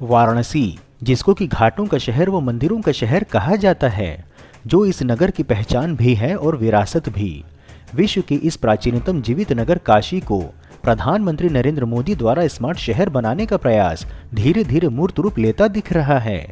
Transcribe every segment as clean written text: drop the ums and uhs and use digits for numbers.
वाराणसी, जिसको कि घाटों का शहर व मंदिरों का शहर कहा जाता है, जो इस नगर की पहचान भी है और विरासत भी। विश्व के इस प्राचीनतम जीवित नगर काशी को प्रधानमंत्री नरेंद्र मोदी द्वारा स्मार्ट शहर बनाने का प्रयास धीरे धीरे मूर्त रूप लेता दिख रहा है।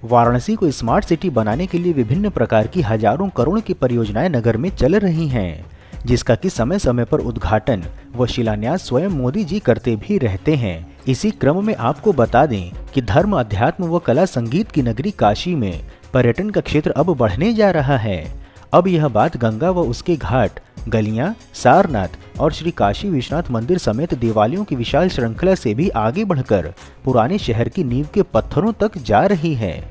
वाराणसी को स्मार्ट सिटी बनाने के लिए विभिन्न प्रकार की हजारों करोड़ की परियोजनाएं नगर में चल रही हैं, जिसका कि समय समय पर उद्घाटन व शिलान्यास स्वयं मोदी जी करते भी रहते हैं। इसी क्रम में आपको बता दें कि धर्म, अध्यात्म व कला संगीत की नगरी काशी में पर्यटन का क्षेत्र अब बढ़ने जा रहा है। अब यह बात गंगा व उसके घाट, गलियां, सारनाथ और श्री काशी विश्वनाथ मंदिर समेत देवालयों की विशाल श्रृंखला से भी आगे बढ़कर पुराने शहर की नींव के पत्थरों तक जा रही है।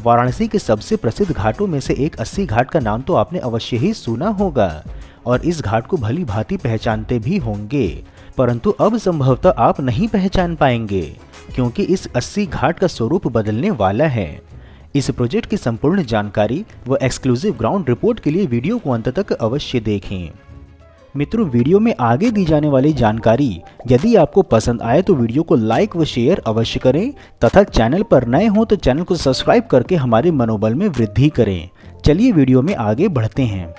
वाराणसी के सबसे प्रसिद्ध घाटों में से एक 80 घाट का नाम तो आपने अवश्य ही सुना होगा और इस घाट को भली भांति पहचानते भी होंगे, परंतु अब संभवतः आप नहीं पहचान पाएंगे क्योंकि इस 80 घाट का स्वरूप बदलने वाला है। इस प्रोजेक्ट की संपूर्ण जानकारी व एक्सक्लूसिव ग्राउंड रिपोर्ट के लिए वीडियो को अंत तक अवश्य देखें। मित्रों, वीडियो में आगे दी जाने वाली जानकारी यदि आपको पसंद आए तो वीडियो को लाइक व शेयर अवश्य करें तथा चैनल पर नए हो तो चैनल को सब्सक्राइब करके हमारे मनोबल में वृद्धि करें। चलिए वीडियो में आगे बढ़ते हैं।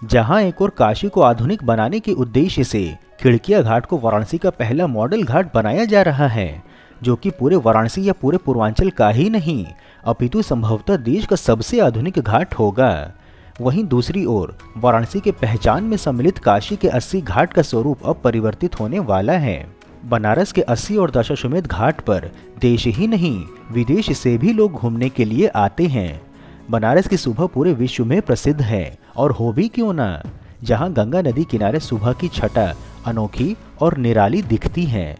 जहां एक और काशी को आधुनिक बनाने के उद्देश्य से खिड़किया घाट को वाराणसी का पहला मॉडल घाट बनाया जा रहा है, जो कि पूरे वाराणसी या पूरे पूर्वांचल का ही नहीं अपितु संभवतः देश का सबसे आधुनिक घाट होगा। वहीं दूसरी ओर वाराणसी के पहचान में सम्मिलित काशी के 80 घाट का स्वरूप अब परिवर्तित होने वाला है। बनारस के 80 और दशाश्वमेध घाट पर देश ही नहीं विदेश से भी लोग घूमने के लिए आते हैं। बनारस की सुबह पूरे विश्व में प्रसिद्ध है और हो भी क्यों ना, जहां गंगा नदी किनारे सुबह की छटा अनोखी और निराली दिखती है।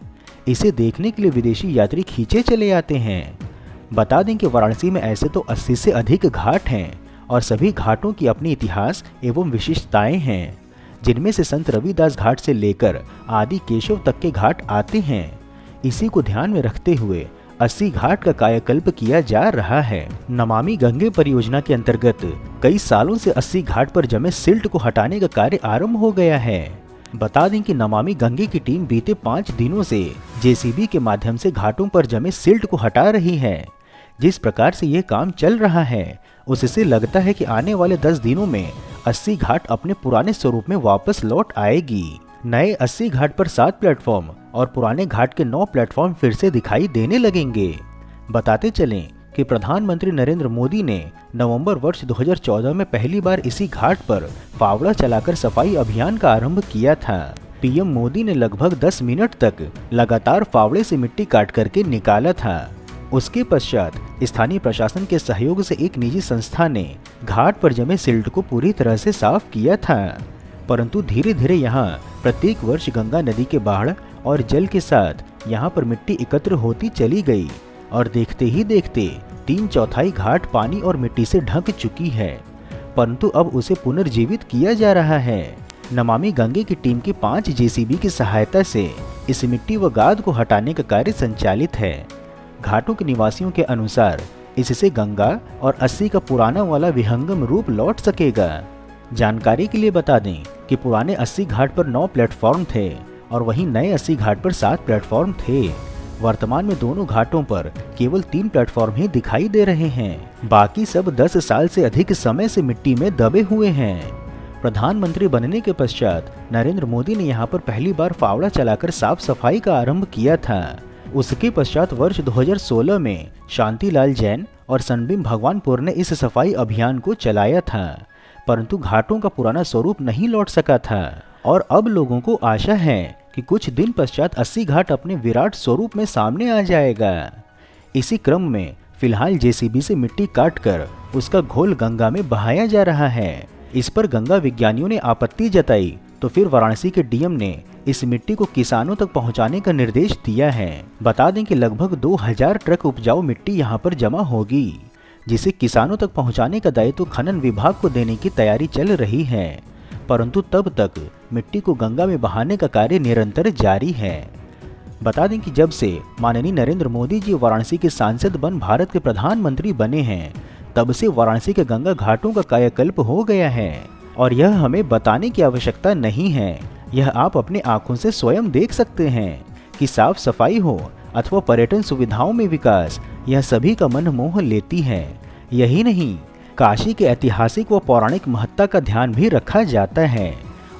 इसे देखने के लिए विदेशी यात्री खींचे चले आते हैं। बता दें कि वाराणसी में ऐसे तो 80 से अधिक घाट हैं और सभी घाटों की अपनी इतिहास एवं विशिष्टताएं हैं, जिनमें से संत रविदास घाट से लेकर आदि केशव तक के घाट आते हैं। इसी को ध्यान में रखते हुए 80 घाट का कायाकल्प किया जा रहा है। नमामि गंगे परियोजना के अंतर्गत कई सालों से 80 घाट पर जमे सिल्ट को हटाने का कार्य आरंभ हो गया है। बता दें कि नमामि गंगे की टीम बीते 5 दिनों से जेसीबी के माध्यम से घाटों पर जमे सिल्ट को हटा रही है। जिस प्रकार से ये काम चल रहा है उससे लगता है कि आने वाले 10 दिनों में 80 घाट अपने पुराने स्वरूप में वापस लौट आएगी। नए 80 घाट पर 7 प्लेटफॉर्म और पुराने घाट के 9 प्लेटफॉर्म फिर से दिखाई देने लगेंगे। बताते चलें कि प्रधानमंत्री नरेंद्र मोदी ने नवंबर वर्ष 2014 में पहली बार इसी घाट पर फावड़ा चलाकर सफाई अभियान का आरंभ किया था। पीएम मोदी ने लगभग 10 मिनट तक लगातार फावड़े से मिट्टी काट करके निकाला था। उसके पश्चात स्थानीय प्रशासन के सहयोग से एक निजी संस्था ने घाट पर जमे सिल्ट को पूरी तरह से साफ किया था, परंतु धीरे धीरे यहाँ प्रत्येक वर्ष गंगा नदी के बाढ़ और जल के साथ यहाँ पर मिट्टी एकत्र होती चली गई और देखते ही देखते 3/4 घाट पानी और मिट्टी से ढक चुकी है, परंतु अब उसे पुनर्जीवित किया जा रहा है। नमामि गंगे की टीम की 5 जेसीबी की सहायता से इस मिट्टी व गाद को हटाने का कार्य संचालित है। घाटों के निवासियों के अनुसार इससे गंगा और 80 का पुराना वाला विहंगम रूप लौट सकेगा। जानकारी के लिए बता दें कि पुराने 80 घाट पर 9 प्लेटफॉर्म थे और वहीं नए 80 घाट पर 7 प्लेटफॉर्म थे। वर्तमान में दोनों घाटों पर केवल 3 प्लेटफॉर्म ही दिखाई दे रहे हैं, बाकी सब 10 साल से अधिक समय से मिट्टी में दबे हुए हैं। प्रधानमंत्री बनने के पश्चात नरेंद्र मोदी ने यहाँ पर पहली बार फावड़ा चलाकर साफ सफाई का आरंभ किया था। उसके पश्चात वर्ष 2016 में शांतिलाल जैन और सनबीम भगवानपुर ने इस सफाई अभियान को चलाया था, परंतु घाटों का पुराना स्वरूप नहीं लौट सका था और अब लोगों को आशा है कि कुछ दिन पश्चात 80 घाट अपने विराट स्वरूप में सामने आ जाएगा। इसी क्रम में फिलहाल जेसीबी से मिट्टी काटकर उसका घोल गंगा में बहाया जा रहा है। इस पर गंगा विज्ञानियों ने आपत्ति जताई तो फिर वाराणसी के डीएम ने इस मिट्टी को किसानों तक पहुंचाने का निर्देश दिया है। बता दें कि लगभग 2000 ट्रक उपजाऊ मिट्टी यहां पर जमा होगी, जिसे किसानों तक पहुंचाने का दायित्व खनन विभाग को देने की तैयारी चल रही है, परंतु तब तक मिट्टी को गंगा में बहाने का कार्य निरंतर जारी है। बता दें कि जब से माननीय नरेंद्र मोदी जी वाराणसी के सांसद बन भारत के प्रधानमंत्री बने हैं, तब से वाराणसी के गंगा घाटों का कायाकल्प हो गया है और यह हमें बताने की आवश्यकता नहीं है। यह आप अपनी आंखों से स्वयं देख सकते हैं कि साफ सफाई हो, अथवा पर्यटन सुविधाओं में विकास, यह सभी का मन मोह लेती है। यही नहीं, काशी के ऐतिहासिक व पौराणिक महत्ता का ध्यान भी रखा जाता है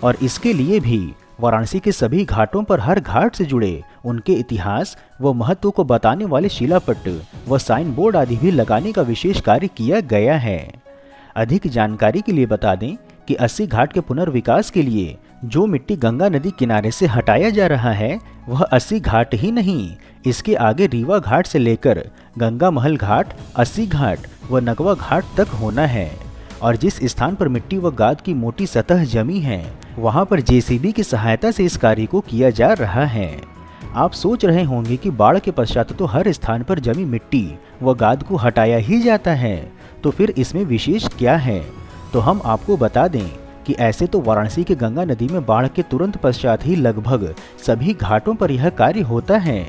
और इसके लिए भी वाराणसी के सभी घाटों पर हर घाट से जुड़े उनके इतिहास व महत्व को बताने वाले शिलापट्ट व साइन बोर्ड आदि भी लगाने का विशेष कार्य किया गया है। अधिक जानकारी के लिए बता दें कि 80 घाट के पुनर्विकास के लिए जो मिट्टी गंगा नदी किनारे से हटाया जा रहा है वह 80 घाट ही नहीं, इसके आगे रीवा घाट से लेकर गंगा महल घाट, 80 घाट व नगवा घाट तक होना है। और जिस स्थान पर मिट्टी व गाद की मोटी सतह जमी है वहां पर जेसीबी की सहायता से इस कार्य को किया जा रहा है। आप सोच रहे होंगे कि बाढ़ के पश्चात तो हर स्थान पर जमी मिट्टी व गाद को हटाया ही जाता है, तो फिर इसमें विशेष क्या है? तो हम आपको बता दें कि ऐसे तो वाराणसी के गंगा नदी में बाढ़ के तुरंत पश्चात ही लगभग सभी घाटों पर यह कार्य होता है,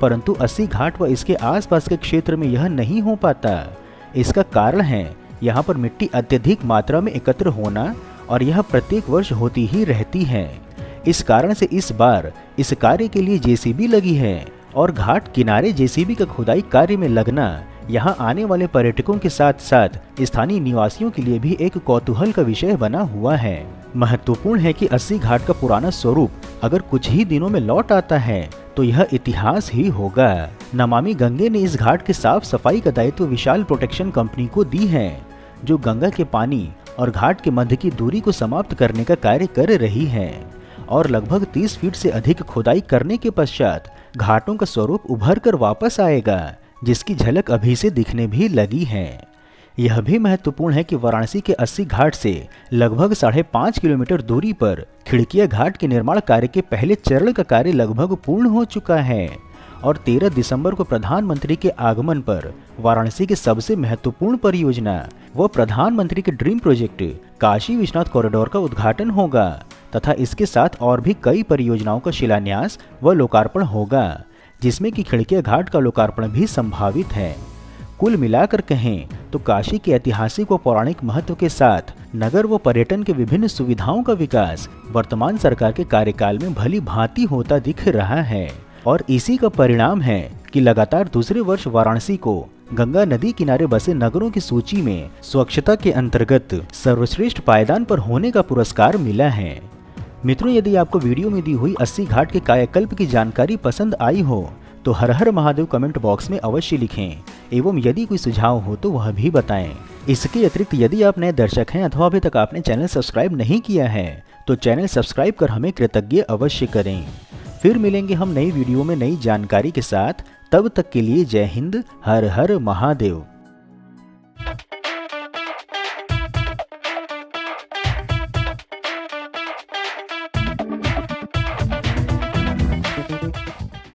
परंतु 80 घाट व इसके आसपास के क्षेत्र में यह नहीं हो पाता। इसका कारण है यहाँ पर मिट्टी अत्यधिक मात्रा में एकत्र होना और यह प्रत्येक वर्ष होती ही रहती है। इस कारण से इस बार इस कार्य के लिए जेसीबी लगी है और घाट किनारे जेसीबी का खुदाई कार्य में लगना यहाँ आने वाले पर्यटकों के साथ साथ स्थानीय निवासियों के लिए भी एक कौतूहल का विषय बना हुआ है। महत्वपूर्ण है कि 80 घाट का पुराना स्वरूप अगर कुछ ही दिनों में लौट आता है तो यह इतिहास ही होगा। नमामि गंगे ने इस घाट की साफ सफाई का दायित्व विशाल प्रोटेक्शन कंपनी को दी है, जो गंगा के पानी और घाट के मध्य की दूरी को समाप्त करने का कार्य कर रही है और लगभग 30 फीट से अधिक खुदाई करने के पश्चात घाटों का स्वरूप उभर कर वापस आएगा, जिसकी झलक अभी से दिखने भी लगी है। यह भी महत्वपूर्ण है कि वाराणसी के 80 घाट से लगभग 5.5 किलोमीटर दूरी पर खिड़किया घाट के निर्माण कार्य के पहले चरण का कार्य लगभग पूर्ण हो चुका है और 13 दिसंबर को प्रधानमंत्री के आगमन पर वाराणसी की सबसे महत्वपूर्ण परियोजना व प्रधानमंत्री के dream project Kashi Vishwanath corridor का उद्घाटन होगा तथा इसके साथ और भी कई परियोजनाओं का शिलान्यास व लोकार्पण होगा, जिसमें कि खिड़किया घाट का लोकार्पण भी संभावित है। कुल मिलाकर कहें तो काशी के ऐतिहासिक व पौराणिक महत्व के साथ नगर व पर्यटन के विभिन्न सुविधाओं का विकास वर्तमान सरकार के कार्यकाल में भली भांति होता दिख रहा है और इसी का परिणाम है कि लगातार दूसरे वर्ष वाराणसी को गंगा नदी किनारे बसे नगरों की सूची में स्वच्छता के अंतर्गत सर्वश्रेष्ठ पायदान पर होने का पुरस्कार मिला है। मित्रों, यदि आपको वीडियो में दी हुई 80 घाट के कायाकल्प की जानकारी पसंद आई हो तो हर हर महादेव कमेंट बॉक्स में अवश्य लिखें एवं यदि कोई सुझाव हो तो वह भी बताएं। इसके अतिरिक्त यदि आप नए दर्शक हैं अथवा अभी तक आपने चैनल सब्सक्राइब नहीं किया है तो चैनल सब्सक्राइब कर हमें कृतज्ञ अवश्य करें। फिर मिलेंगे हम नई वीडियो में नई जानकारी के साथ, तब तक के लिए जय हिंद, हर हर महादेव।